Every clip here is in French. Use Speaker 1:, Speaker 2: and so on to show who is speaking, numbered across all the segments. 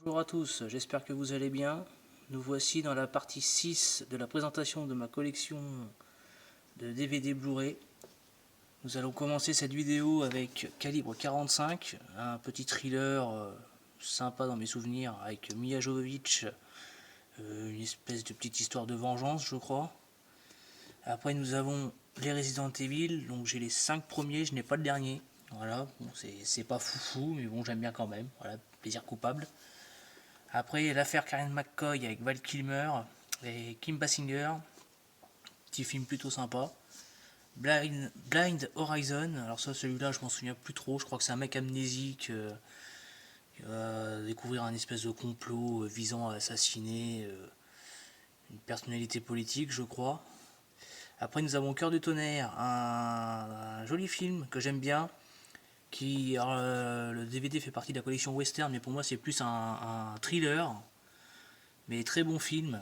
Speaker 1: Bonjour à tous, j'espère que vous allez bien. Nous voici dans la partie 6 de la présentation de ma collection de DVD Blu-ray. Nous allons commencer cette vidéo avec Calibre 45, un petit thriller sympa dans mes souvenirs avec Milla Jovovich, une espèce de petite histoire de vengeance je crois. Après nous avons les Resident Evil, donc j'ai les 5 premiers, je n'ai pas le dernier. Voilà, bon, c'est pas foufou, mais bon j'aime bien quand même, voilà, plaisir coupable. Après l'affaire Karen McCoy avec Val Kilmer et Kim Basinger, petit film plutôt sympa. Blind Horizon, alors ça celui-là je m'en souviens plus trop, je crois que c'est un mec amnésique qui va découvrir un espèce de complot visant à assassiner une personnalité politique je crois. Après nous avons Cœur de tonnerre, un joli film que j'aime bien, qui le DVD fait partie de la collection western, mais pour moi c'est plus un thriller, mais très bon film.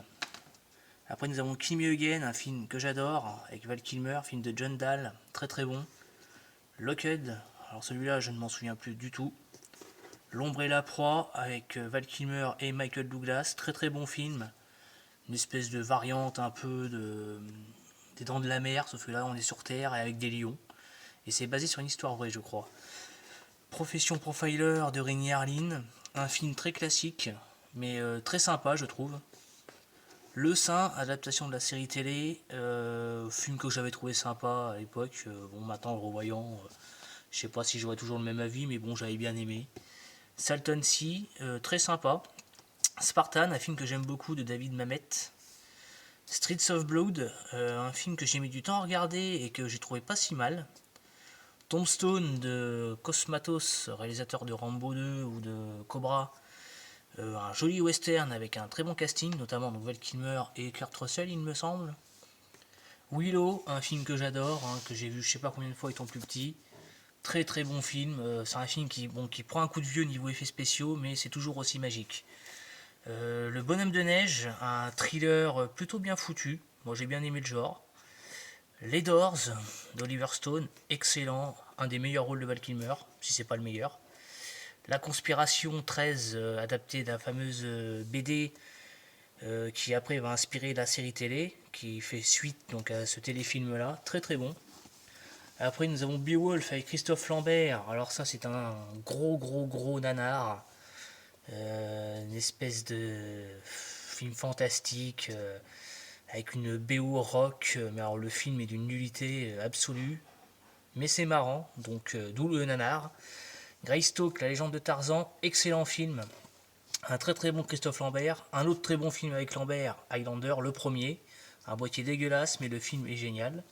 Speaker 1: Après nous avons Kill Me Again, un film que j'adore, avec Val Kilmer, film de John Dahl, très très bon. Locked, alors celui-là je ne m'en souviens plus du tout. L'ombre et la proie, avec Val Kilmer et Michael Douglas, très très bon film. Une espèce de variante un peu des Dents de la Mer, sauf que là on est sur Terre et avec des lions. Et c'est basé sur une histoire vraie je crois. Profession Profiler de Renny Harlin, un film très classique, mais très sympa je trouve. Le Saint, adaptation de la série télé, film que j'avais trouvé sympa à l'époque. Bon, maintenant, le revoyant, je sais pas si j'aurais toujours le même avis, mais bon, j'avais bien aimé. Salton Sea, très sympa. Spartan, un film que j'aime beaucoup de David Mamet. Streets of Blood, un film que j'ai mis du temps à regarder et que j'ai trouvé pas si mal. Tombstone de Cosmatos, réalisateur de Rambo 2 ou de Cobra. Un joli western avec un très bon casting, notamment Val Kilmer et Kurt Russell, il me semble. Willow, un film que j'adore, que j'ai vu je sais pas combien de fois étant plus petit. Très très bon film. C'est un film qui prend un coup de vieux niveau effets spéciaux, mais c'est toujours aussi magique. Le Bonhomme de neige, un thriller plutôt bien foutu. Moi j'ai bien aimé le genre. Les Doors d'Oliver Stone, excellent, un des meilleurs rôles de Val Kilmer, si c'est pas le meilleur. La Conspiration 13, adaptée de la fameuse BD qui après va inspirer la série télé, qui fait suite donc à ce téléfilm là, très très bon. Après nous avons Beowulf avec Christophe Lambert, alors ça c'est un gros nanar, une espèce de film fantastique avec une BO rock, mais alors le film est d'une nullité absolue, mais c'est marrant, donc d'où le nanar. Greystoke, la légende de Tarzan, excellent film. Un très très bon Christophe Lambert. Un autre très bon film avec Lambert, Highlander, le premier. Un boîtier dégueulasse, mais le film est génial.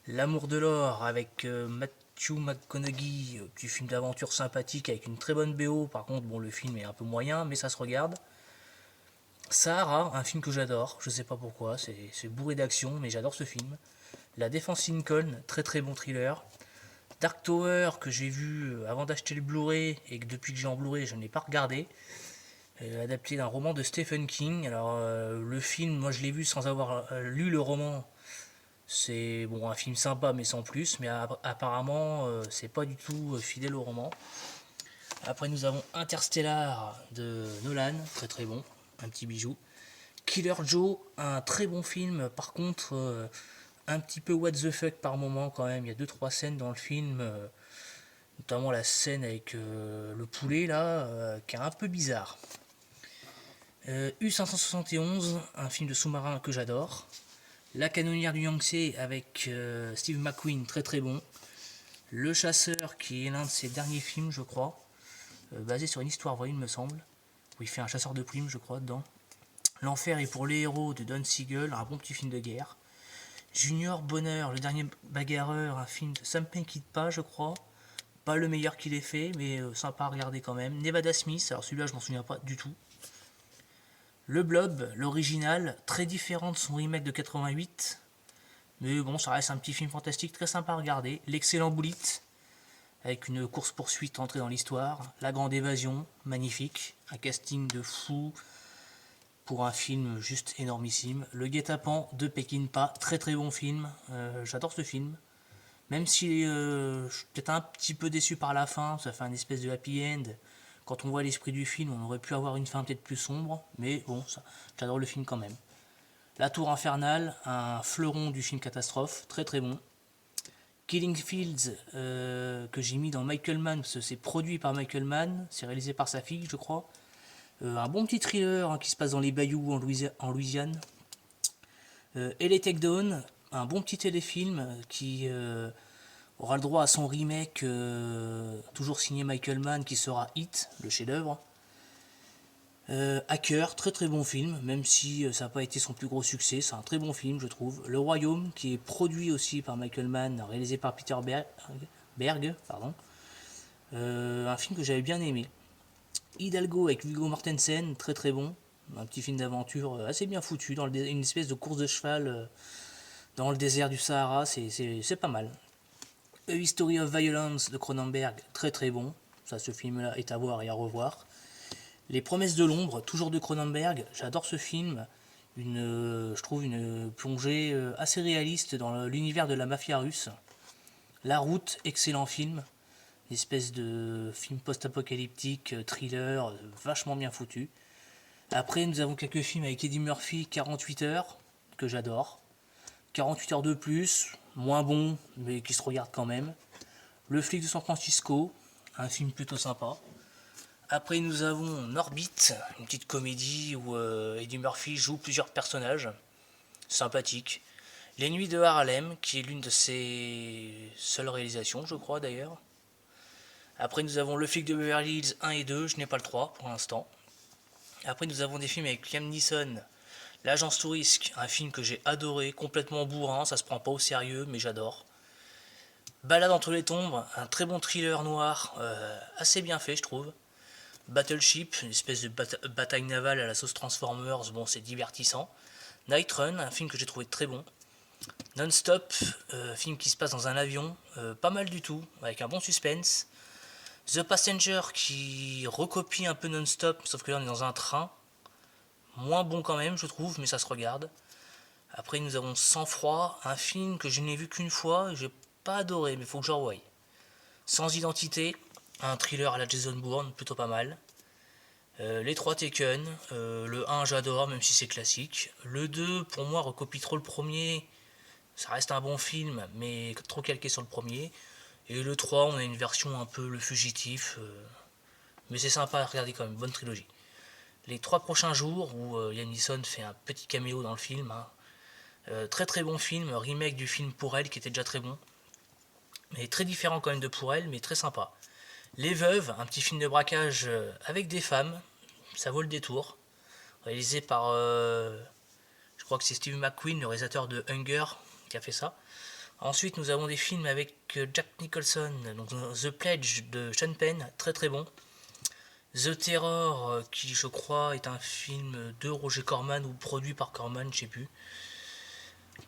Speaker 1: L'amour de l'or avec Matthew McConaughey, petit film d'aventure sympathique avec une très bonne BO. Par contre, bon, le film est un peu moyen, mais ça se regarde. Sahara, un film que j'adore, je sais pas pourquoi, c'est bourré d'action, mais j'adore ce film. La Défense Lincoln, très très bon thriller. Dark Tower, que j'ai vu avant d'acheter le Blu-ray, et que depuis que j'ai en Blu-ray, je n'ai pas regardé. Adapté d'un roman de Stephen King. Alors le film, moi je l'ai vu sans avoir lu le roman. C'est bon un film sympa mais sans plus. Mais apparemment c'est pas du tout fidèle au roman. Après nous avons Interstellar de Nolan, très très bon, un petit bijou. Killer Joe, un très bon film. Par contre un petit peu what the fuck par moment quand même. Il y a 2-3 scènes dans le film. Notamment la scène avec le poulet là, qui est un peu bizarre. U-571, un film de sous-marin que j'adore. La canonnière du Yangtze avec Steve McQueen, très très bon. Le chasseur, qui est l'un de ses derniers films, je crois, basé sur une histoire vraie, il me semble, où il fait un chasseur de primes, je crois, dedans. L'enfer est pour les héros de Don Siegel, un bon petit film de guerre. Junior Bonheur, le dernier bagarreur, un film de Sam Peckinpah, je crois. Pas le meilleur qu'il ait fait, mais sympa à regarder quand même. Nevada Smith, alors celui-là je m'en souviens pas du tout. Le Blob, l'original, très différent de son remake de 88, mais bon, ça reste un petit film fantastique très sympa à regarder. L'excellent Bullet, avec une course-poursuite entrée dans l'histoire. La Grande Évasion, magnifique. Un casting de fou pour un film juste énormissime. Le Guet-apens de Peckinpah, très très bon film. J'adore ce film. Même si je suis peut-être un petit peu déçu par la fin, ça fait un espèce de happy end Quand on voit l'esprit du film, on aurait pu avoir une fin peut-être plus sombre, mais bon, j'adore le film quand même. La Tour Infernale, un fleuron du film catastrophe, très très bon. Killing Fields, que j'ai mis dans Michael Mann, parce que c'est produit par Michael Mann, c'est réalisé par sa fille, je crois. Un bon petit thriller qui se passe dans les bayous en Louisiane. LA Takedown, un bon petit téléfilm qui aura le droit à son remake, toujours signé Michael Mann, qui sera Hit, le chef-d'œuvre. Hacker, très très bon film, même si ça n'a pas été son plus gros succès, c'est un très bon film je trouve. Le Royaume, qui est produit aussi par Michael Mann, réalisé par Peter Berg, pardon. Un film que j'avais bien aimé. Hidalgo avec Viggo Mortensen, très très bon, un petit film d'aventure assez bien foutu, dans une espèce de course de cheval dans le désert du Sahara, c'est pas mal. A History of Violence de Cronenberg, très très bon, ça ce film là est à voir et à revoir. Les Promesses de l'ombre, toujours de Cronenberg, j'adore ce film, je trouve une plongée assez réaliste dans l'univers de la mafia russe. La Route, excellent film, une espèce de film post-apocalyptique, thriller, vachement bien foutu. Après nous avons quelques films avec Eddie Murphy, 48 heures, que j'adore. 48 heures de plus, moins bon, mais qui se regarde quand même. Le flic de San Francisco, un film plutôt sympa. Après nous avons Norbit, une petite comédie où Eddie Murphy joue plusieurs personnages, sympathique. Les Nuits de Harlem, qui est l'une de ses seules réalisations, je crois d'ailleurs. Après nous avons Le flic de Beverly Hills 1 et 2, je n'ai pas le 3 pour l'instant. Après nous avons des films avec Liam Neeson, L'Agence Touriste, un film que j'ai adoré, complètement bourrin, ça se prend pas au sérieux, mais j'adore. Balade entre les tombes, un très bon thriller noir, assez bien fait je trouve. Battleship, une espèce de bataille navale à la sauce Transformers, bon c'est divertissant. Night Run, un film que j'ai trouvé très bon. Non-Stop, film qui se passe dans un avion, pas mal du tout, avec un bon suspense. The Passenger qui recopie un peu Non-Stop, sauf que là on est dans un train. Moins bon quand même je trouve, mais ça se regarde. Après nous avons Sang Froid, un film que je n'ai vu qu'une fois, j'ai pas adoré, mais faut que je revoie. Sans Identité, un thriller à la Jason Bourne, plutôt pas mal. Les 3 Taken, le 1 j'adore même si c'est classique. Le 2 pour moi recopie trop le premier, ça reste un bon film mais trop calqué sur le premier. Et le 3 on a une version un peu le fugitif, mais c'est sympa à regarder quand même, bonne trilogie. Les 3 prochains jours où Liam Neeson fait un petit caméo dans le film, hein. Très très bon film, remake du film Pour Elle qui était déjà très bon. Mais très différent quand même de Pour Elle, mais très sympa. Les Veuves, un petit film de braquage avec des femmes, ça vaut le détour. Réalisé par, je crois que c'est Steve McQueen, le réalisateur de Hunger, qui a fait ça. Ensuite, nous avons des films avec Jack Nicholson, donc The Pledge de Sean Penn, très très bon. The Terror, qui je crois est un film de Roger Corman ou produit par Corman, je sais plus.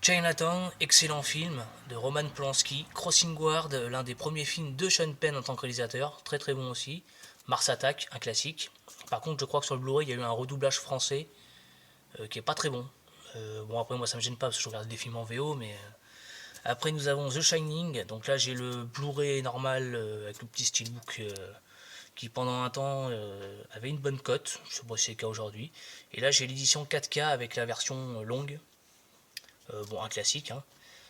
Speaker 1: Chinatown, excellent film de Roman Polanski. Crossing Guard, l'un des premiers films de Sean Penn en tant que réalisateur, très très bon aussi. Mars Attack, un classique. Par contre, je crois que sur le Blu-ray, il y a eu un redoublage français qui est pas très bon. Bon, après, moi, ça me gêne pas parce que je regarde des films en VO, mais. Après, nous avons The Shining. Donc là, j'ai le Blu-ray normal avec le petit steelbook qui, pendant un temps, avait une bonne cote. Je sais pas si c'est le cas aujourd'hui. Et là, j'ai l'édition 4K avec la version longue. Bon, un classique, hein.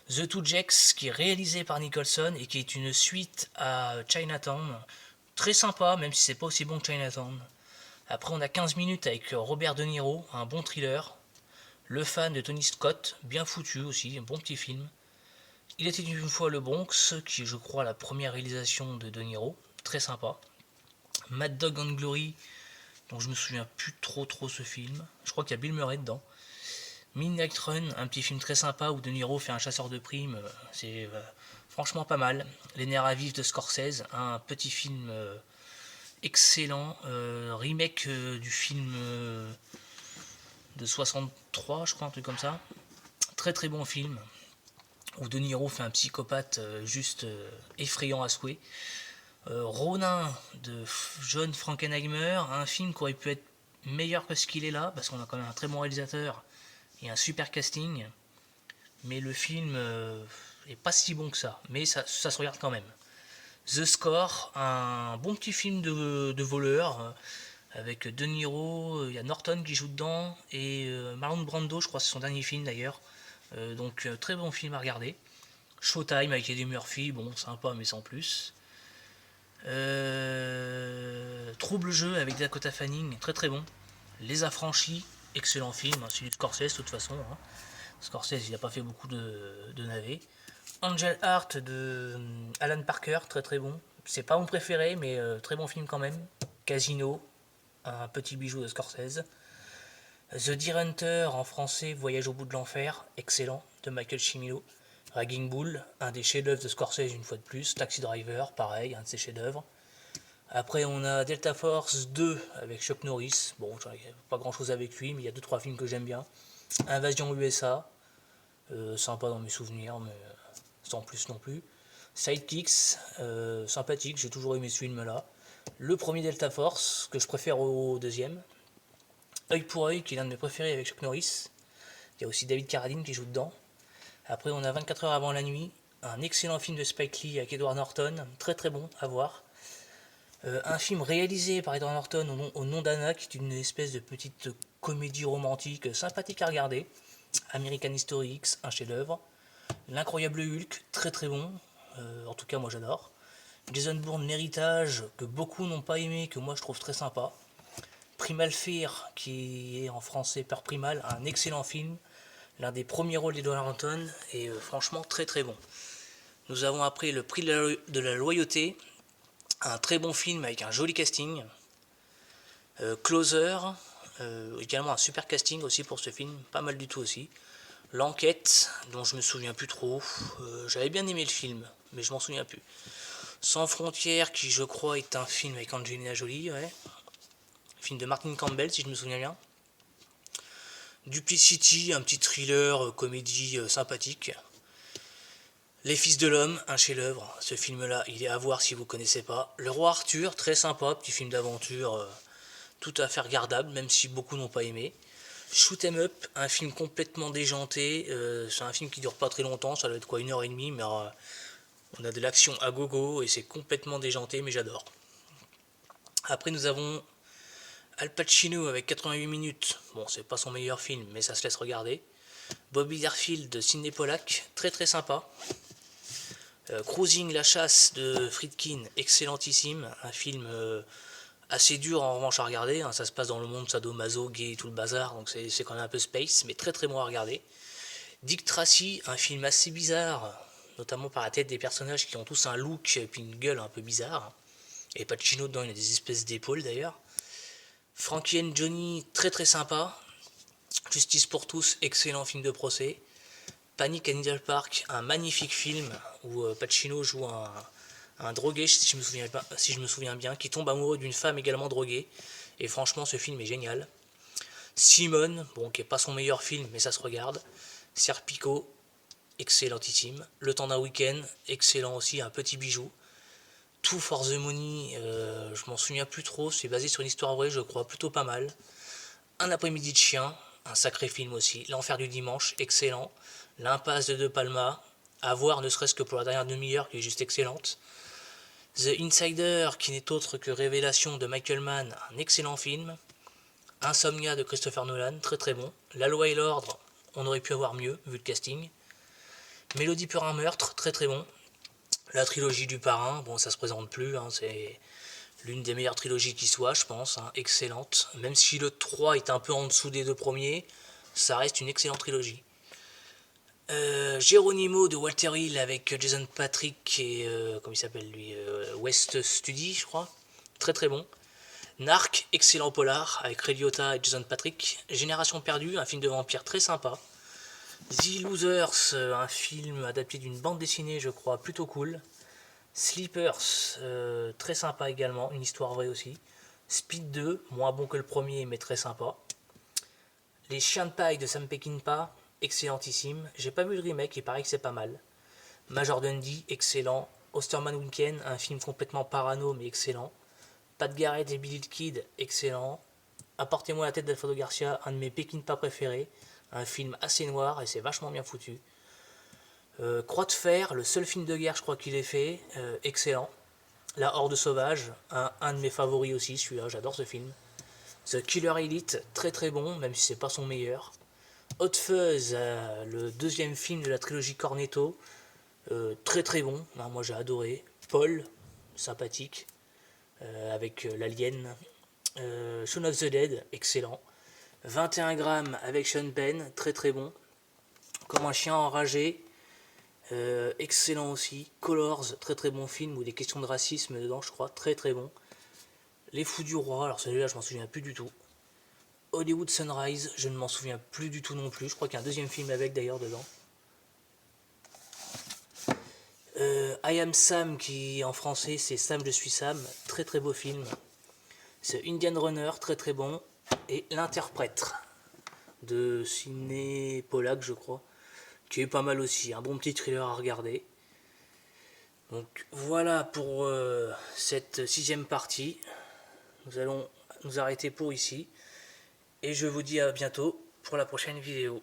Speaker 1: The Two Jacks, qui est réalisé par Nicholson et qui est une suite à Chinatown. Très sympa, même si c'est pas aussi bon que Chinatown. Après, on a 15 minutes avec Robert De Niro, un bon thriller. Le Fan de Tony Scott, bien foutu aussi, un bon petit film. Il était une fois le Bronx, qui est, je crois, la première réalisation de De Niro, très sympa. Mad Dog and Glory, dont je me souviens plus trop ce film. Je crois qu'il y a Bill Murray dedans. Midnight Run, un petit film très sympa où De Niro fait un chasseur de primes, c'est franchement pas mal. Les nerfs à vif de Scorsese, un petit film excellent, remake du film de 63, je crois, un truc comme ça. Très très bon film, où De Niro fait un psychopathe juste effrayant à souhait. Ronin de John Frankenheimer, un film qui aurait pu être meilleur que ce qu'il est là, parce qu'on a quand même un très bon réalisateur et un super casting, mais le film est pas si bon que ça, mais ça se regarde quand même. The Score, un bon petit film de voleur avec De Niro, il y a Norton qui joue dedans et Marlon Brando, je crois que c'est son dernier film d'ailleurs. Donc très bon film à regarder. Showtime avec Eddie Murphy, bon sympa mais sans plus. Trouble jeu avec Dakota Fanning, très très bon. Les Affranchis, excellent film, hein, c'est du Scorsese de toute façon. Hein. Scorsese il n'a pas fait beaucoup de navets. Angel Heart de Alan Parker, très très bon. C'est pas mon préféré, mais très bon film quand même. Casino, un petit bijou de Scorsese. The Deer Hunter, en français, Voyage au bout de l'enfer, excellent, de Michael Cimino. Raging Bull, un des chefs-d'œuvre de Scorsese une fois de plus. Taxi Driver, pareil, un de ses chefs-d'œuvre. Après, on a Delta Force 2 avec Chuck Norris. Bon, il n'y a pas grand-chose avec lui, mais il y a 2-3 films que j'aime bien. Invasion USA, sympa dans mes souvenirs, mais sans plus non plus. Sidekicks, sympathique, j'ai toujours aimé ce film-là. Le premier Delta Force, que je préfère au deuxième. Œil pour œil, qui est l'un de mes préférés avec Chuck Norris. Il y a aussi David Carradine qui joue dedans. Après, on a 24 heures avant la nuit, un excellent film de Spike Lee avec Edward Norton, très très bon à voir. Un film réalisé par Edward Norton au nom d'Anna, qui est une espèce de petite comédie romantique sympathique à regarder. American History X, un chef-d'œuvre. L'incroyable Hulk, très très bon, en tout cas moi j'adore. Jason Bourne, l'héritage, que beaucoup n'ont pas aimé, que moi je trouve très sympa. Primal Fear, qui est en français Peur Primal, un excellent film, l'un des premiers rôles d'Edward Norton, et franchement très très bon. Nous avons après le prix de la loyauté, un très bon film avec un joli casting. Closer, également un super casting aussi pour ce film, pas mal du tout aussi. L'enquête, dont je me souviens plus trop, j'avais bien aimé le film, mais je m'en souviens plus. Sans frontières, qui je crois est un film avec Angelina Jolie, ouais. Film de Martin Campbell si je me souviens bien. Duplicity, un petit thriller, comédie sympathique. Les Fils de l'Homme, un chef-d'œuvre. Ce film-là, il est à voir si vous ne connaissez pas. Le Roi Arthur, très sympa, petit film d'aventure, tout à fait regardable, même si beaucoup n'ont pas aimé. Shoot 'em Up, un film complètement déjanté. C'est un film qui dure pas très longtemps, ça doit être quoi, 1h30, mais on a de l'action à gogo et c'est complètement déjanté, mais j'adore. Après, nous avons Al Pacino avec 88 minutes. Bon, c'est pas son meilleur film, mais ça se laisse regarder. Bobby Darfield de Sidney Pollack, très très sympa. Cruising, la chasse de Friedkin, excellentissime. Un film assez dur en revanche à regarder. Hein, ça se passe dans le monde sadomaso, gay et tout le bazar, donc c'est quand même un peu space, mais très très bon à regarder. Dick Tracy, un film assez bizarre, notamment par la tête des personnages qui ont tous un look et puis une gueule un peu bizarre. Et Pacino dedans, il a des espèces d'épaules d'ailleurs. Frankie and Johnny, très très sympa. Justice pour tous, excellent film de procès. Panic at Needle Park, un magnifique film où Pacino joue un drogué, si je me souviens bien, qui tombe amoureux d'une femme également droguée. Et franchement, ce film est génial. Simone, bon, qui n'est pas son meilleur film, mais ça se regarde. Serpico, excellentissime. Le temps d'un week-end, excellent aussi, un petit bijou. Tout for the Money, je m'en souviens plus trop, c'est basé sur une histoire vraie, je crois, plutôt pas mal. Un après-midi de chien, un sacré film aussi. L'enfer du dimanche, excellent. L'impasse de Palma, à voir ne serait-ce que pour la dernière demi-heure qui est juste excellente. The Insider, qui n'est autre que Révélation de Michael Mann, un excellent film. Insomnia de Christopher Nolan, très très bon. La loi et l'ordre, on aurait pu avoir mieux vu le casting. Mélodie pour un meurtre, très très bon. La trilogie du parrain, bon ça se présente plus, hein, c'est l'une des meilleures trilogies qui soit, je pense, hein, excellente. Même si le 3 est un peu en dessous des deux premiers, ça reste une excellente trilogie. Geronimo de Walter Hill avec Jason Patric et comment il s'appelle lui, West Studi, je crois, très très bon. Narc, excellent polar avec Ray Liotta et Jason Patric. Génération perdue, un film de vampire très sympa. The Losers, un film adapté d'une bande dessinée, je crois, plutôt cool. Sleepers, très sympa également, une histoire vraie aussi. Speed 2, moins bon que le premier, mais très sympa. Les Chiens de paille de Sam Peckinpah, excellentissime. J'ai pas vu le remake, il paraît que c'est pas mal. Major Dundee, excellent. Osterman Weekend, un film complètement parano, mais excellent. Pat Garrett et Billy the Kid, excellent. Apportez-moi la tête d'Alfredo Garcia, un de mes Peckinpah préférés. Un film assez noir et c'est vachement bien foutu. Croix de fer, le seul film de guerre je crois qu'il ait fait, excellent. La Horde Sauvage, un de mes favoris aussi, celui-là, j'adore ce film. The Killer Elite, très très bon, même si c'est pas son meilleur. Hot Fuzz, le deuxième film de la trilogie Cornetto, très très bon, moi j'ai adoré. Paul, sympathique, avec l'alien. Shaun of the Dead, excellent. 21 grammes avec Sean Penn, très très bon. Comme un chien enragé, excellent aussi. Colors, très très bon film, où des questions de racisme dedans, je crois, très très bon. Les Fous du Roi, alors celui-là je m'en souviens plus du tout. Hollywood Sunrise, je ne m'en souviens plus du tout non plus, je crois qu'il y a un deuxième film avec d'ailleurs dedans. I Am Sam, qui en français c'est Sam je suis Sam, très très beau film. C'est Indian Runner, très très bon. Et L'interprète de Sidney Pollack, je crois, qui est pas mal aussi, un bon petit thriller à regarder. Donc voilà pour cette 6e partie. Nous allons nous arrêter pour ici. Et je vous dis à bientôt pour la prochaine vidéo.